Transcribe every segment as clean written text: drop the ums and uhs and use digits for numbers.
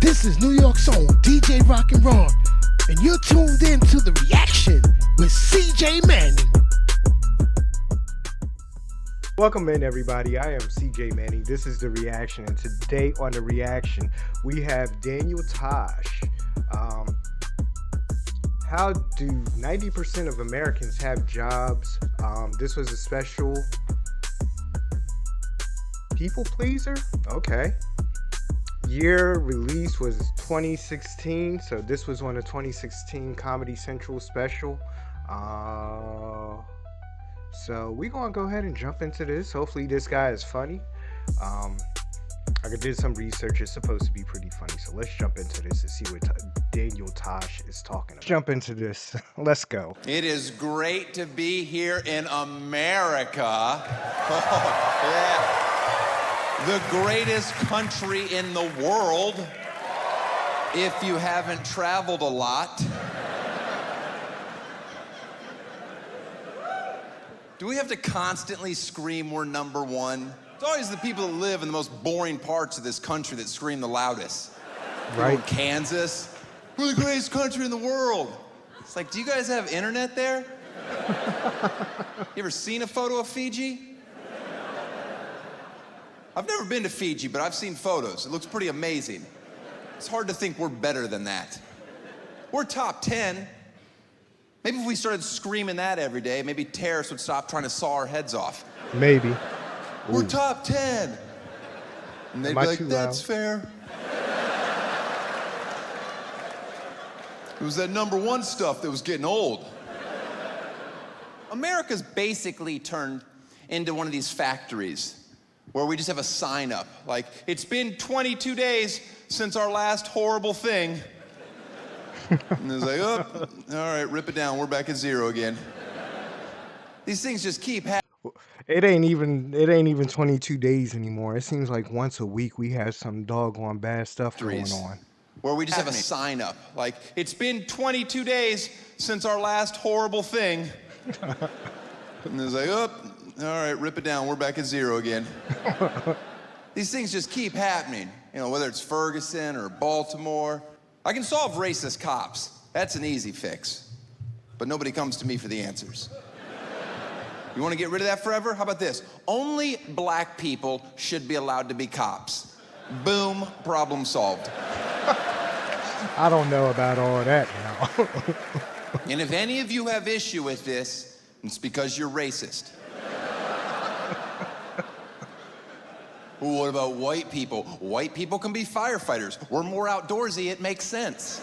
This is New York's own DJ Rock and Ron, and you're tuned in to The Reaction with CJ Manning. Welcome in, everybody. I am CJ Manning. This is The Reaction, and today on The Reaction, we have Daniel Tosh. How do 90% of Americans have jobs? This was a special people pleaser? Okay. Year release was 2016, so this was on a 2016 Comedy Central special. So we're gonna go ahead and jump into this. Hopefully this guy is funny. I did some research. It's supposed to be pretty funny, so let's jump into this and see what Daniel Tosh is talking about. Jump into this. Let's go. It is great to be here in America. Yeah. The greatest country in the world, if you haven't traveled a lot. Do we have to constantly scream we're number one? It's always the people that live in the most boring parts of this country that scream the loudest. Right. People in Kansas, we're the greatest country in the world. It's like, do you guys have internet there? You ever seen a photo of Fiji? I've never been to Fiji, but I've seen photos. It looks pretty amazing. It's hard to think we're better than that. We're top 10. Maybe if we started screaming that every day, maybe terrorists would stop trying to saw our heads off. Maybe. We're top 10. And they'd be like, that's fair. It was that number one stuff that was getting old. America's basically turned into one of these factories where we just have a sign up, like, it's been 22 days since our last horrible thing. And it's like, oh, all right, rip it down, we're back at zero again. These things just keep happening. It ain't even 22 days anymore. It seems like once a week we have some doggone bad stuff going on. Where we just have a sign up, like, it's been 22 days since our last horrible thing. And it's like, oh, all right, rip it down, we're back at zero again. These things just keep happening, you know, whether it's Ferguson or Baltimore. I can solve racist cops. That's an easy fix. But nobody comes to me for the answers. You want to get rid of that forever? How about this? Only black people should be allowed to be cops. Boom, problem solved. I don't know about all that now. And if any of you have issue with this, it's because you're racist. Well, what about white people? White people can be firefighters. We're more outdoorsy, it makes sense.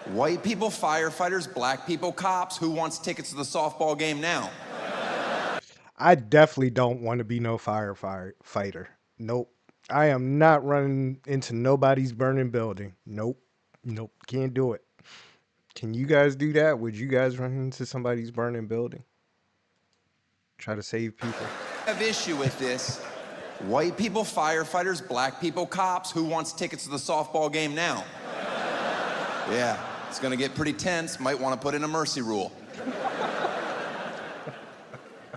White people, firefighters, black people, cops. Who wants tickets to the softball game now? I definitely don't want to be no firefighter. Nope. I am not running into nobody's burning building. Nope. Can't do it. Can you guys do that? Would you guys run into somebody's burning building? Try to save people. I have issue with this. White people, firefighters, black people, cops. Who wants tickets to the softball game now? Yeah, it's gonna get pretty tense. Might want to put in a mercy rule.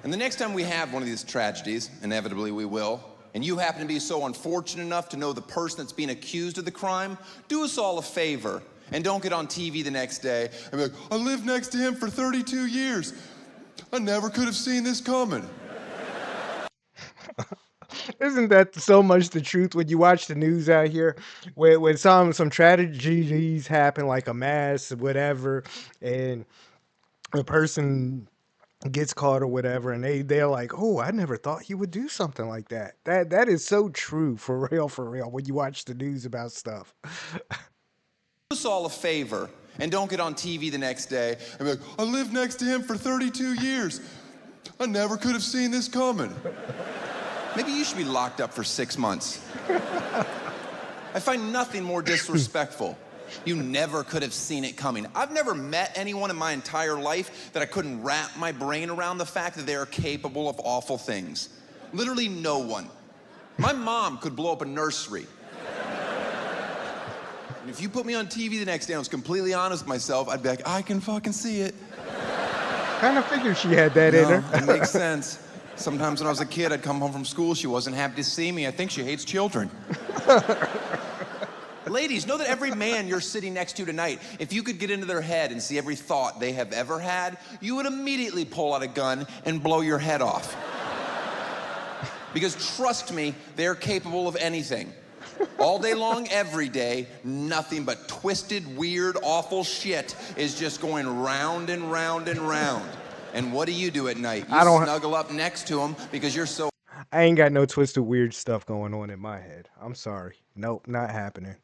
And the next time we have one of these tragedies, inevitably we will, and you happen to be so unfortunate enough to know the person that's being accused of the crime, do us all a favor and don't get on TV the next day and be like, I lived next to him for 32 years. I never could have seen this coming. Isn't that so much the truth when you watch the news out here? When some tragedies happen, like a mass, whatever, and a person gets caught or whatever, and they're like, oh, I never thought he would do something like that. That is so true, for real, when you watch the news about stuff. Do us all a favor and don't get on TV the next day and be like, I lived next to him for 32 years. I never could have seen this coming. Maybe you should be locked up for 6 months. I find nothing more disrespectful. You never could have seen it coming. I've never met anyone in my entire life that I couldn't wrap my brain around the fact that they are capable of awful things. Literally no one. My mom could blow up a nursery. And if you put me on TV the next day and I was completely honest with myself, I'd be like, I can fucking see it. Kind of figured she had that in her. It makes sense. Sometimes when I was a kid, I'd come home from school, she wasn't happy to see me. I think she hates children. Ladies, know that every man you're sitting next to tonight, if you could get into their head and see every thought they have ever had, you would immediately pull out a gun and blow your head off. Because trust me, they're capable of anything. All day long, every day, nothing but twisted, weird, awful shit is just going round and round and round. And what do you do at night? You snuggle up next to them because you're so... I ain't got no twisted weird stuff going on in my head. I'm sorry. Nope, not happening.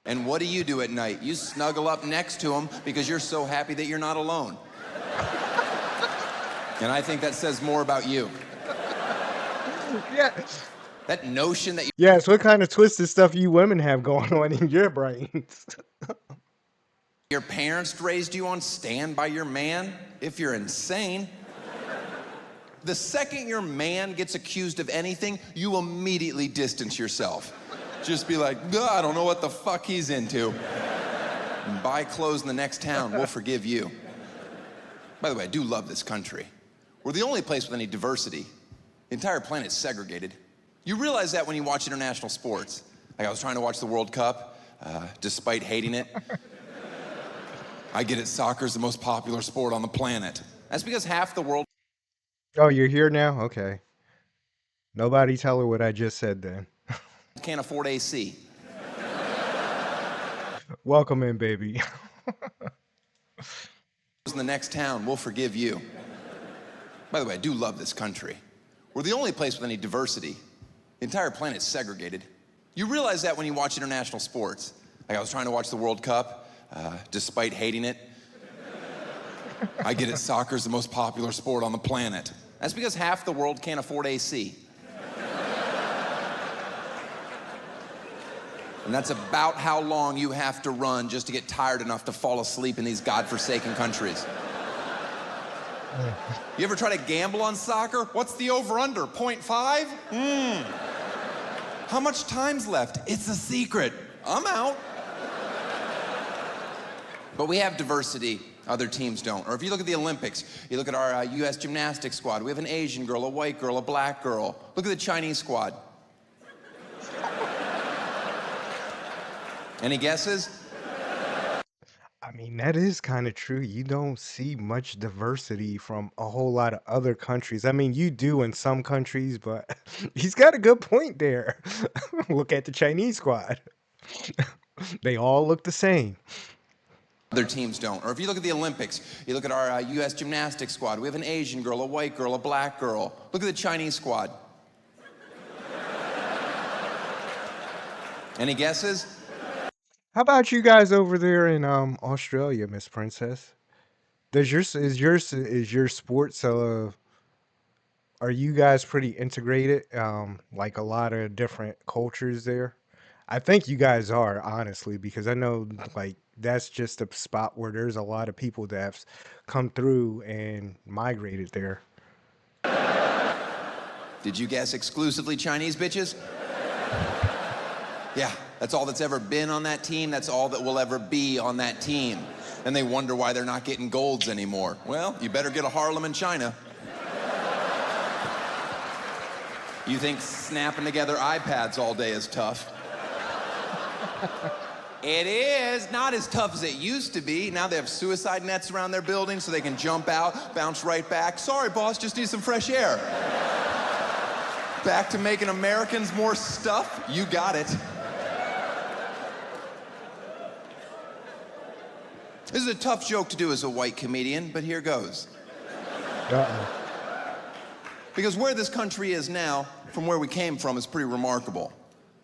And what do you do at night? You snuggle up next to them because you're so happy that you're not alone. And I think that says more about you. Yeah. That notion that you... Yes, what kind of twisted stuff you women have going on in your brains? Your parents raised you on stand by your man? If you're insane. The second your man gets accused of anything, you immediately distance yourself. Just be like, I don't know what the fuck he's into. And buy clothes in the next town, we'll forgive you. By the way, I do love this country. We're the only place with any diversity. The entire planet's segregated. You realize that when you watch international sports. Like I was trying to watch the World Cup, despite hating it. I get it, soccer's the most popular sport on the planet. That's because half the world... Oh, you're here now? Okay. Nobody tell her what I just said then. Can't afford AC. Welcome in, baby. In the next town, we'll forgive you. By the way, I do love this country. We're the only place with any diversity. The entire planet's segregated. You realize that when you watch international sports. Like I was trying to watch the World Cup, despite hating it. I get it, soccer's the most popular sport on the planet. That's because half the world can't afford AC. And that's about how long you have to run just to get tired enough to fall asleep in these godforsaken countries. You ever try to gamble on soccer? What's the over-under, 0.5? How much time's left? It's a secret. I'm out. But we have diversity, other teams don't. Or if you look at the Olympics, you look at our US gymnastics squad. We have an Asian girl, a white girl, a black girl. Look at the Chinese squad. Any guesses? I mean, that is kind of true. You don't see much diversity from a whole lot of other countries. I mean, you do in some countries, but he's got a good point there. Look at the Chinese squad. They all look the same. Other teams don't. Or if you look at the Olympics, you look at our US gymnastics squad. We have an Asian girl, a white girl, a black girl. Look at the Chinese squad. Any guesses? How about you guys over there in Australia, Miss Princess? Does is your sports are you guys pretty integrated? Like a lot of different cultures there? I think you guys are, honestly, because I know like that's just a spot where there's a lot of people that have come through and migrated there. Did you guess exclusively Chinese bitches? Yeah, that's all that's ever been on that team. That's all that will ever be on that team. And they wonder why they're not getting golds anymore. Well, you better get a Harlem in China. You think snapping together iPads all day is tough? It is. Not as tough as it used to be. Now they have suicide nets around their building so they can jump out, bounce right back. Sorry, boss, just need some fresh air. Back to making Americans more stuff? You got it. This is a tough joke to do as a white comedian, but here goes. Because where this country is now, from where we came from, is pretty remarkable.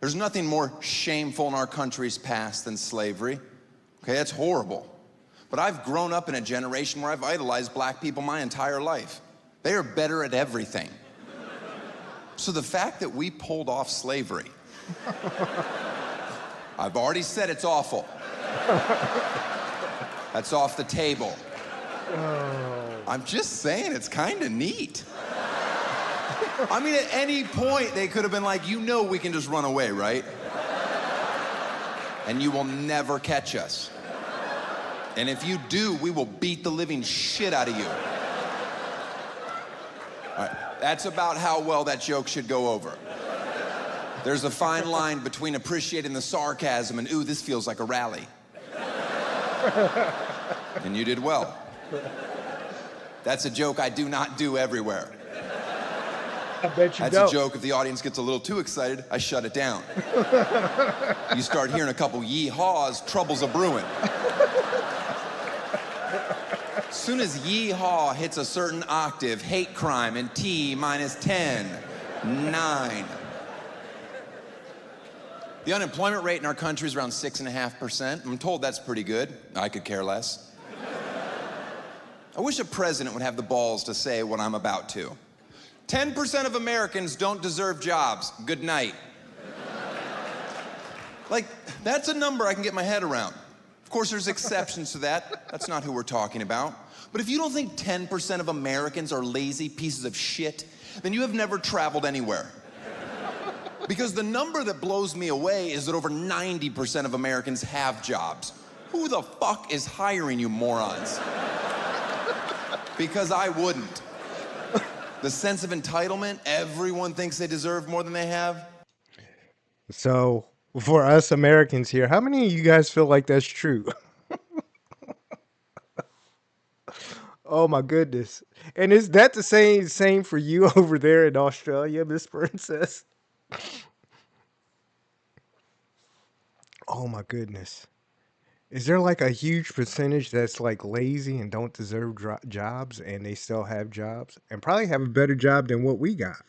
There's nothing more shameful in our country's past than slavery. Okay, that's horrible. But I've grown up in a generation where I've idolized black people my entire life. They are better at everything. So the fact that we pulled off slavery, I've already said it's awful. That's off the table. I'm just saying, it's kind of neat. I mean, at any point, they could have been like, you know we can just run away, right? And you will never catch us. And if you do, we will beat the living shit out of you. All right. That's about how well that joke should go over. There's a fine line between appreciating the sarcasm and, ooh, this feels like a rally. And you did well. That's a joke I do not do everywhere. I bet you That's don't. a joke if the audience gets a little too excited, I shut it down. You start hearing a couple yee-haws, trouble's a brewing. As soon as yee-haw hits a certain octave, hate crime and T minus 10, 9. The unemployment rate in our country is around 6.5%. I'm told that's pretty good. I could care less. I wish a president would have the balls to say what I'm about to. 10% of Americans don't deserve jobs. Good night. Like, that's a number I can get my head around. Of course, there's exceptions to that. That's not who we're talking about. But if you don't think 10% of Americans are lazy pieces of shit, then you have never traveled anywhere. Because the number that blows me away is that over 90% of Americans have jobs. Who the fuck is hiring you morons? Because I wouldn't. The sense of entitlement, everyone thinks they deserve more than they have. So, for us Americans here, how many of you guys feel like that's true? Oh my goodness. And is that the same for you over there in Australia, Miss Princess? Oh my goodness. Is there like a huge percentage that's like lazy and don't deserve jobs and they still have jobs and probably have a better job than what we got?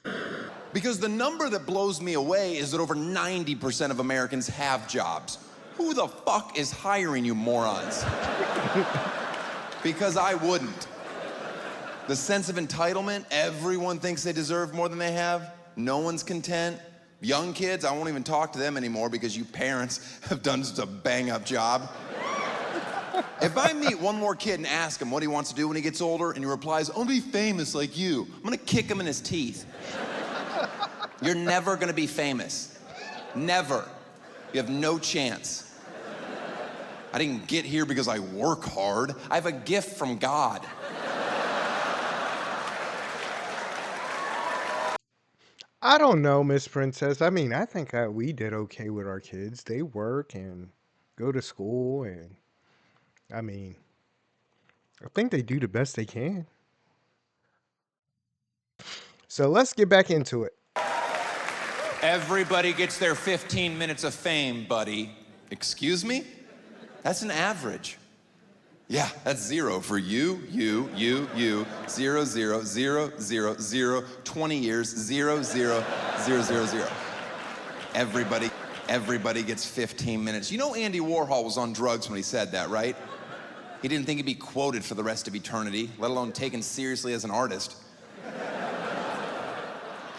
Because the number that blows me away is that over 90% of Americans have jobs. Who the fuck is hiring you morons? Because I wouldn't. The sense of entitlement, everyone thinks they deserve more than they have. No one's content. Young kids, I won't even talk to them anymore because you parents have done such a bang-up job. If I meet one more kid and ask him what he wants to do when he gets older, and he replies, "I'll be famous like you," I'm gonna kick him in his teeth. You're never gonna be famous. Never. You have no chance. I didn't get here because I work hard. I have a gift from God. I don't know, Miss Princess. I mean, I think we did okay with our kids. They work and go to school, and I mean, I think they do the best they can. So let's get back into it. Everybody gets their 15 minutes of fame, buddy. Excuse me? That's an average. Yeah, that's 0 for you, 0, 0, 0, 0, 0, 20 years, 0, 0, 0, 0, 0. Everybody gets 15 minutes. You know Andy Warhol was on drugs when he said that, right? He didn't think he'd be quoted for the rest of eternity, let alone taken seriously as an artist.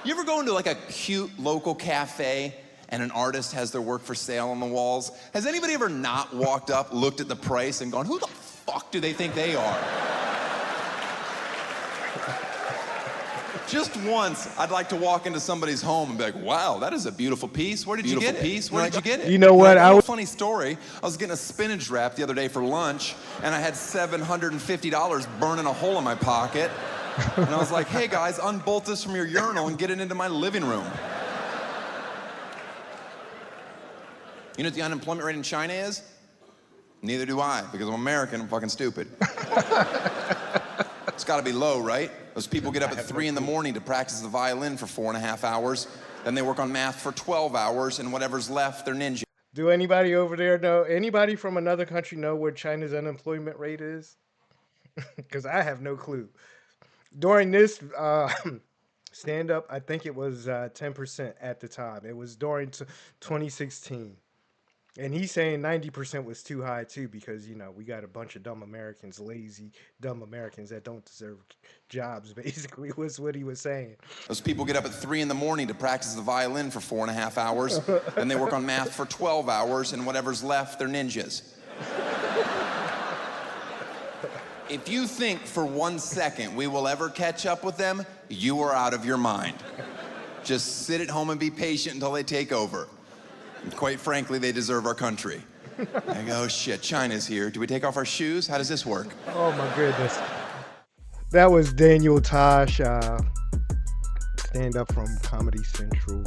You ever go into like a cute local cafe and an artist has their work for sale on the walls? Has anybody ever not walked up, looked at the price, and gone, who the fuck do they think they are? Just once, I'd like to walk into somebody's home and be like, wow, that is a beautiful piece. Where did you get it? Where did you get it? You know what? Funny story. I was getting a spinach wrap the other day for lunch, and I had $750 burning a hole in my pocket. And I was like, hey guys, unbolt this from your urinal and get it into my living room. You know what the unemployment rate in China is? Neither do I, because I'm American, I'm fucking stupid. It's gotta be low, right? Those people get up at 3 in the morning to practice the violin for 4.5 hours. Then they work on math for 12 hours, and whatever's left, they're ninja. Do anybody over there know, anybody from another country know what China's unemployment rate is? Because I have no clue. During this stand-up, I think it was 10% at the time. It was during 2016. And he's saying 90% was too high, too, because, you know, we got a bunch of dumb Americans, lazy, dumb Americans that don't deserve jobs, basically, was what he was saying. Those people get up at 3 in the morning to practice the violin for 4.5 hours. Then they work on math for 12 hours, and whatever's left, they're ninjas. If you think for 1 second we will ever catch up with them, you are out of your mind. Just sit at home and be patient until they take over. And quite frankly, they deserve our country. I go, oh shit, China's here. Do we take off our shoes? How does this work? Oh my goodness. That was Daniel Tosh. stand up from Comedy Central.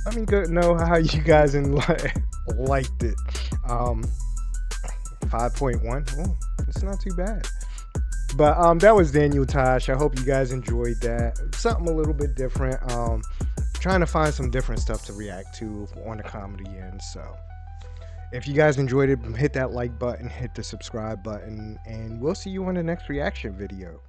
Let me know how you guys liked it. 5.1. Oh, it's not too bad. But that was Daniel Tosh. I hope you guys enjoyed that. Something a little bit different. Trying to find some different stuff to react to on the comedy end. So if you guys enjoyed it, hit that like button, hit the subscribe button, and we'll see you on the next reaction video.